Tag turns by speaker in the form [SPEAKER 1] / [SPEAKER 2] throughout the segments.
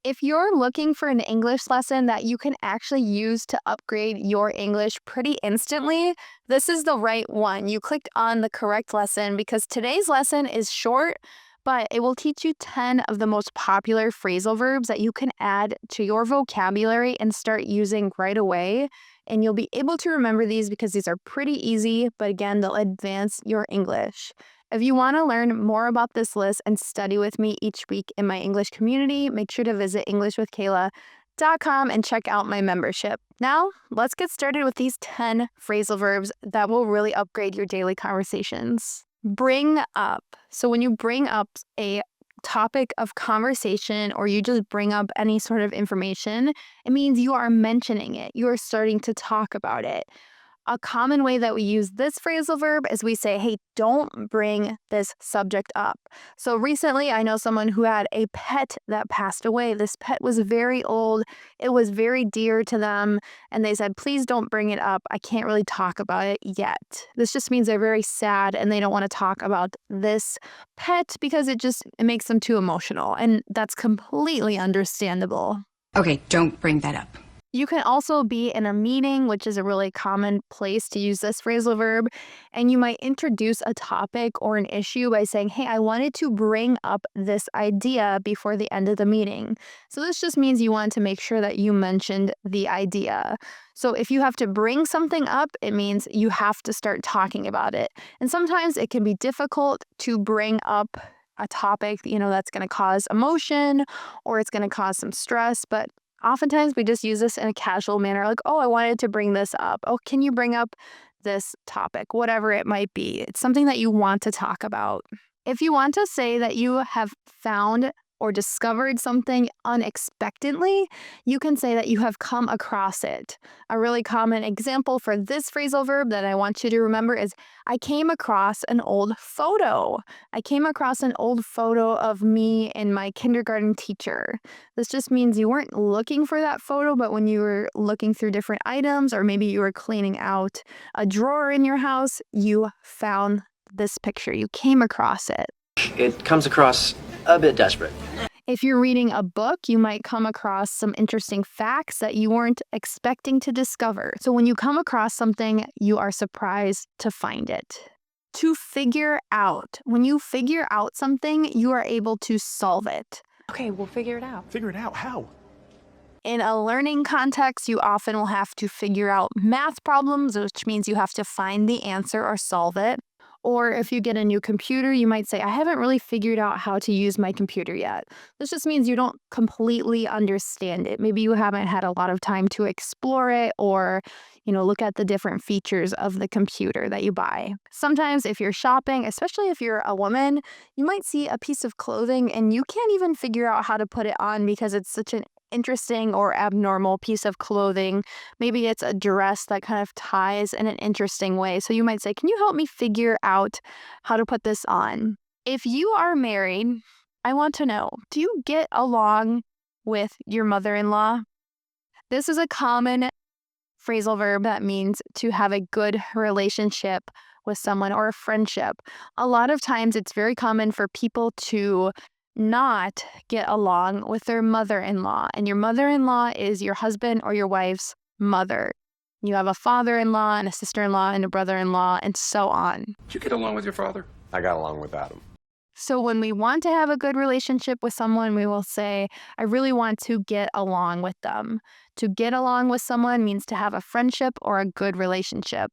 [SPEAKER 1] If you're looking for an English lesson that you can actually use to upgrade your English pretty instantly, this is the right one. You clicked on the correct lesson because today's lesson is short, but it will teach you 10 of the most popular phrasal verbs that you can add to your vocabulary and start using right away. And you'll be able to remember these because these are pretty easy, but again, they'll advance your English. If you want to learn more about this list and study with me each week in my English community, make sure to visit EnglishWithKayla.com and check out my membership. Now, let's get started with these 10 phrasal verbs that will really upgrade your daily conversations. Bring up. So when you bring up a topic of conversation or you just bring up any sort of information, it means you are mentioning it. You are starting to talk about it. A common way that we use this phrasal verb is we say, hey, don't bring this subject up. So recently, I know someone who had a pet that passed away. This pet was very old. It was very dear to them. And they said, please don't bring it up. I can't really talk about it yet. This just means they're very sad and they don't want to talk about this pet because it makes them too emotional. And that's completely understandable.
[SPEAKER 2] Okay, don't bring that up.
[SPEAKER 1] You can also be in a meeting, which is a really common place to use this phrasal verb, and you might introduce a topic or an issue by saying, hey, I wanted to bring up this idea before the end of the meeting. So this just means you want to make sure that you mentioned the idea. So if you have to bring something up, it means you have to start talking about it. And sometimes it can be difficult to bring up a topic, that's going to cause emotion or it's going to cause some stress, but oftentimes we just use this in a casual manner, like, oh, I wanted to bring this up. Oh, can you bring up this topic? Whatever it might be. It's something that you want to talk about. If you want to say that you have found or discovered something unexpectedly, you can say that you have come across it. A really common example for this phrasal verb that I want you to remember is, I came across an old photo. I came across an old photo of me and my kindergarten teacher. This just means you weren't looking for that photo, but when you were looking through different items, or maybe you were cleaning out a drawer in your house, you found this picture. You came across it.
[SPEAKER 3] It comes across a bit desperate.
[SPEAKER 1] If you're reading a book, you might come across some interesting facts that you weren't expecting to discover. So when you come across something, you are surprised to find it. To figure out. When you figure out something, you are able to solve it.
[SPEAKER 2] Okay, we'll figure it out.
[SPEAKER 4] Figure it out. How?
[SPEAKER 1] In a learning context, you often will have to figure out math problems, which means you have to find the answer or solve it. Or if you get a new computer, you might say, I haven't really figured out how to use my computer yet. This just means you don't completely understand it. Maybe you haven't had a lot of time to explore it or, look at the different features of the computer that you buy. Sometimes if you're shopping, especially if you're a woman, you might see a piece of clothing and you can't even figure out how to put it on because it's such an interesting or abnormal piece of clothing. Maybe it's a dress that kind of ties in an interesting way. So you might say, can you help me figure out how to put this on? If you are married, I want to know, do you get along with your mother-in-law? This is a common phrasal verb that means to have a good relationship with someone or a friendship. A lot of times it's very common for people to not get along with their mother-in-law. And your mother-in-law is your husband or your wife's mother. You have a father-in-law and a sister-in-law and a brother-in-law and so on.
[SPEAKER 4] Did you get along with your father?
[SPEAKER 5] I got along without him.
[SPEAKER 1] So when we want to have a good relationship with someone, we will say, I really want to get along with them. To get along with someone means to have a friendship or a good relationship.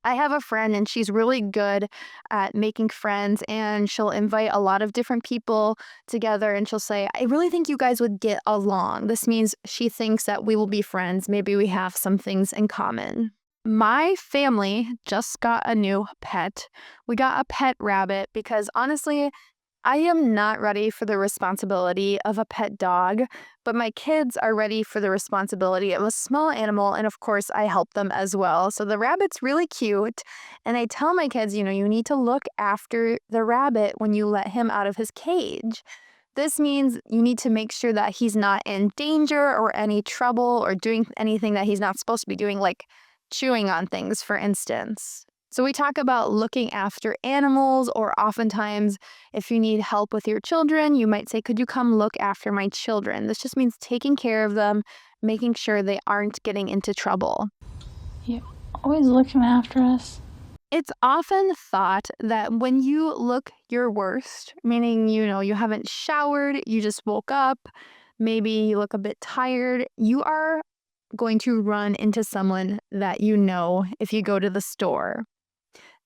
[SPEAKER 1] I have a friend and she's really good at making friends and she'll invite a lot of different people together and she'll say, I really think you guys would get along. This means she thinks that we will be friends. Maybe we have some things in common. My family just got a new pet. We got a pet rabbit because honestly, I am not ready for the responsibility of a pet dog, but my kids are ready for the responsibility of a small animal, and of course, I help them as well. So the rabbit's really cute, and I tell my kids, you need to look after the rabbit when you let him out of his cage. This means you need to make sure that he's not in danger or any trouble or doing anything that he's not supposed to be doing, like chewing on things, for instance. So we talk about looking after animals, or oftentimes if you need help with your children, you might say, could you come look after my children? This just means taking care of them, making sure they aren't getting into trouble.
[SPEAKER 4] You're always looking after us.
[SPEAKER 1] It's often thought that when you look your worst, meaning, you haven't showered, you just woke up, maybe you look a bit tired, you are going to run into someone that you know if you go to the store.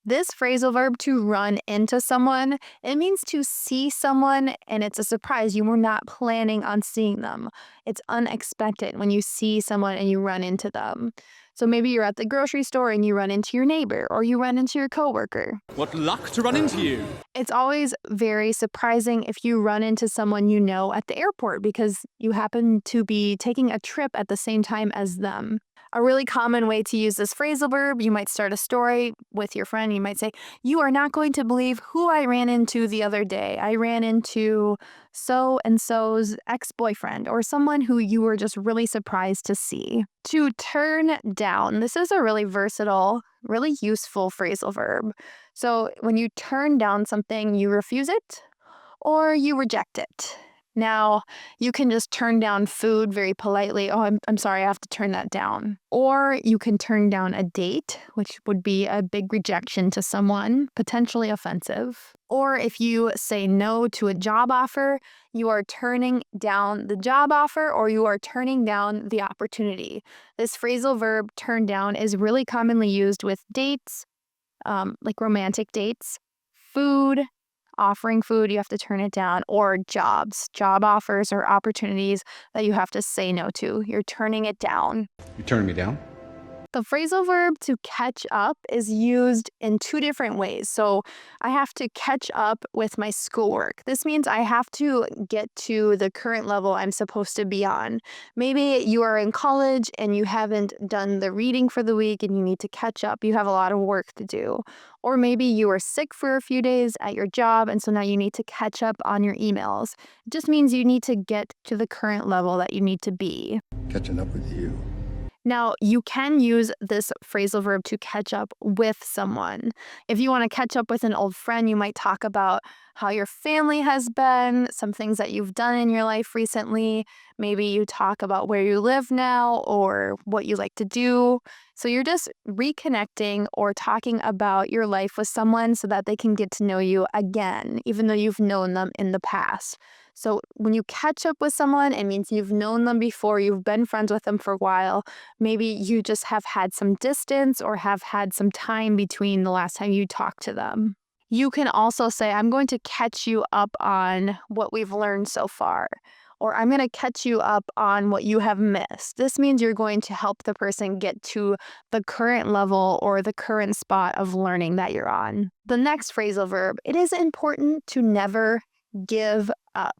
[SPEAKER 1] This phrasal verb, to run into someone, it means to see someone and it's a surprise. You were not planning on seeing them. It's unexpected when you see someone and you run into them. So maybe you're at the grocery store and you run into your neighbor or you run into your coworker.
[SPEAKER 5] What luck to run into you!
[SPEAKER 1] It's always very surprising if you run into someone you know at the airport because you happen to be taking a trip at the same time as them. A really common way to use this phrasal verb, you might start a story with your friend. You might say, you are not going to believe who I ran into the other day. I ran into so-and-so's ex-boyfriend, or someone who you were just really surprised to see. To turn down, this is a really versatile, really useful phrasal verb. So when you turn down something, you refuse it or you reject it. Now, you can just turn down food very politely. Oh, I'm sorry, I have to turn that down. Or you can turn down a date, which would be a big rejection to someone, potentially offensive. Or if you say no to a job offer, you are turning down the job offer or you are turning down the opportunity. This phrasal verb, turn down, is really commonly used with dates, like romantic dates, food, offering food, you have to turn it down, or jobs, job offers or opportunities that you have to say no to. You're turning it down.
[SPEAKER 5] You turning me down?
[SPEAKER 1] The phrasal verb to catch up is used in two different ways. So I have to catch up with my schoolwork. This means I have to get to the current level I'm supposed to be on. Maybe you are in college and you haven't done the reading for the week and you need to catch up. You have a lot of work to do. Or maybe you were sick for a few days at your job and so now you need to catch up on your emails. It just means you need to get to the current level that you need to be.
[SPEAKER 6] Catching up with you.
[SPEAKER 1] Now, you can use this phrasal verb to catch up with someone. If you want to catch up with an old friend, you might talk about how your family has been, some things that you've done in your life recently. Maybe you talk about where you live now or what you like to do. So you're just reconnecting or talking about your life with someone so that they can get to know you again, even though you've known them in the past. So when you catch up with someone, it means you've known them before, you've been friends with them for a while. Maybe you just have had some distance or have had some time between the last time you talked to them. You can also say, I'm going to catch you up on what we've learned so far, or I'm going to catch you up on what you have missed. This means you're going to help the person get to the current level or the current spot of learning that you're on. The next phrasal verb, it is important to never give up.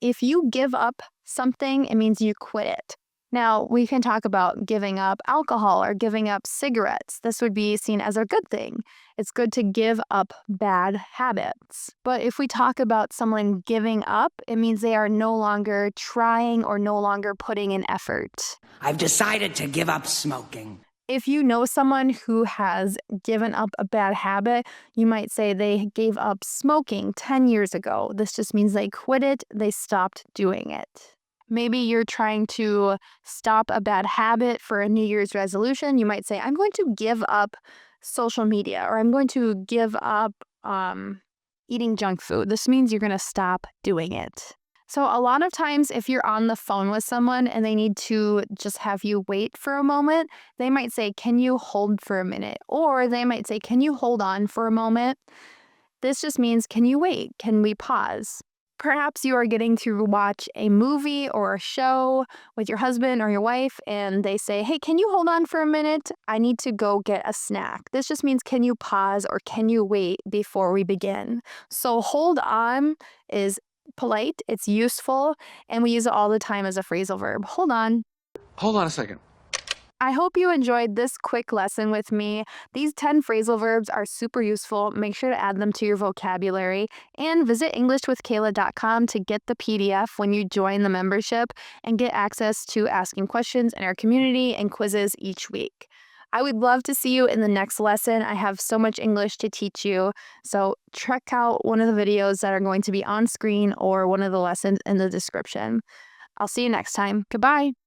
[SPEAKER 1] If you give up something, it means you quit it. Now, we can talk about giving up alcohol or giving up cigarettes. This would be seen as a good thing. It's good to give up bad habits. But if we talk about someone giving up, it means they are no longer trying or no longer putting in effort.
[SPEAKER 7] I've decided to give up smoking.
[SPEAKER 1] If you know someone who has given up a bad habit, you might say they gave up smoking 10 years ago. This just means they quit it, they stopped doing it. Maybe you're trying to stop a bad habit for a New Year's resolution. You might say, I'm going to give up social media, or I'm going to give up eating junk food. This means you're going to stop doing it. So a lot of times if you're on the phone with someone and they need to just have you wait for a moment, they might say, can you hold for a minute? Or they might say, can you hold on for a moment? This just means, can you wait? Can we pause? Perhaps you are getting to watch a movie or a show with your husband or your wife and they say, hey, can you hold on for a minute? I need to go get a snack. This just means, can you pause or can you wait before we begin? So hold on is polite, it's useful, and we use it all the time as a phrasal verb. Hold on.
[SPEAKER 5] Hold on a second.
[SPEAKER 1] I hope you enjoyed this quick lesson with me. These 10 phrasal verbs are super useful. Make sure to add them to your vocabulary and visit EnglishWithKayla.com to get the PDF when you join the membership and get access to asking questions in our community and quizzes each week. I would love to see you in the next lesson. I have so much English to teach you. So check out one of the videos that are going to be on screen or one of the lessons in the description. I'll see you next time. Goodbye.